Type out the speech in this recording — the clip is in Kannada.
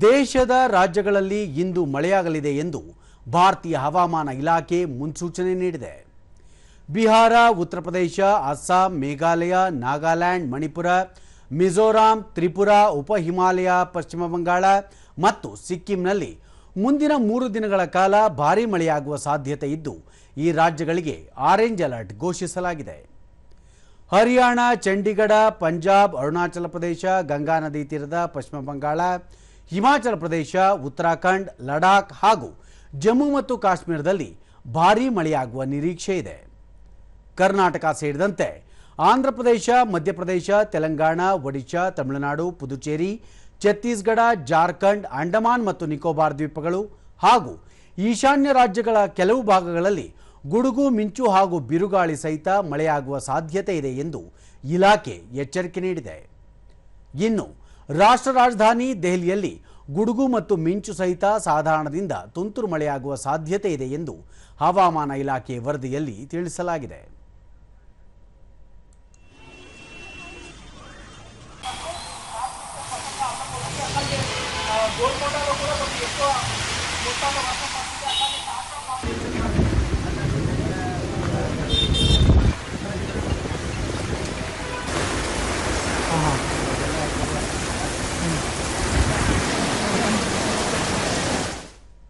ದೇಶದ ರಾಜ್ಯಗಳಲ್ಲಿ ಇಂದು ಮಳೆಯಾಗಲಿದೆ ಎಂದು ಭಾರತೀಯ ಹವಾಮಾನ ಇಲಾಖೆ ಮುನ್ಸೂಚನೆ ನೀಡಿದೆ. ಬಿಹಾರ, ಉತ್ತರ ಪ್ರದೇಶ, ಅಸ್ಸಾಂ, ಮೇಘಾಲಯ, ನಾಗಾಲ್ಯಾಂಡ್, ಮಣಿಪುರ, ಮಿಜೋರಾಂ, ತ್ರಿಪುರಾ, ಉಪ ಹಿಮಾಲಯ, ಪಶ್ಚಿಮ ಬಂಗಾಳ ಮತ್ತು ಸಿಕ್ಕಿಂನಲ್ಲಿ ಮುಂದಿನ 3 ದಿನಗಳ ಕಾಲ ಭಾರೀ ಮಳೆಯಾಗುವ ಸಾಧ್ಯತೆ ಇದ್ದು ಈ ರಾಜ್ಯಗಳಿಗೆ ಆರೆಂಜ್ ಅಲರ್ಟ್ ಘೋಷಿಸಲಾಗಿದೆ. ಹರಿಯಾಣ, ಚಂಡೀಗಢ, ಪಂಜಾಬ್, ಅರುಣಾಚಲ ಪ್ರದೇಶ, ಗಂಗಾ ನದಿ ತೀರದ ಪಶ್ಚಿಮ ಬಂಗಾಳ, ಹಿಮಾಚಲ ಪ್ರದೇಶ, ಉತ್ತರಾಖಂಡ್, ಲಡಾಖ್ ಹಾಗೂ ಜಮ್ಮು ಮತ್ತು ಕಾಶ್ಮೀರದಲ್ಲಿ ಭಾರೀ ಮಳೆಯಾಗುವ ನಿರೀಕ್ಷೆ ಇದೆ. ಕರ್ನಾಟಕ ಸೇರಿದಂತೆ ಆಂಧ್ರ ಪ್ರದೇಶ, ಮಧ್ಯಪ್ರದೇಶ, ತೆಲಂಗಾಣ, ಒಡಿಶಾ, ತಮಿಳುನಾಡು, ಪುದುಚೇರಿ, ಛತ್ತೀಸ್ಗಢ, ಜಾರ್ಖಂಡ್, ಅಂಡಮಾನ್ ಮತ್ತು ನಿಕೋಬಾರ್ ದ್ವೀಪಗಳು ಹಾಗೂ ಈಶಾನ್ಯ ರಾಜ್ಯಗಳ ಕೆಲವು ಭಾಗಗಳಲ್ಲಿ ಗುಡುಗು ಮಿಂಚು ಹಾಗೂ ಬಿರುಗಾಳಿ ಸಹಿತ ಮಳೆಯಾಗುವ ಸಾಧ್ಯತೆ ಇದೆ ಎಂದು ಇಲಾಖೆ ಎಚ್ಚರಿಕೆ ನೀಡಿದೆ. ಇನ್ನು ರಾಷ್ಟ್ರ ರಾಜಧಾನಿ ದೆಹಲಿಯಲ್ಲಿ ಗುಡುಗು ಮತ್ತು ಮಿಂಚು ಸಹಿತ ಸಾಧಾರಣದಿಂದ ತುಂತುರು ಮಳೆಯಾಗುವ ಸಾಧ್ಯತೆ ಇದೆ ಎಂದು ಹವಾಮಾನ ಇಲಾಖೆ ವರದಿಯಲ್ಲಿ ತಿಳಿಸಲಾಗಿದೆ. गोल मोटा लोग पूरा तो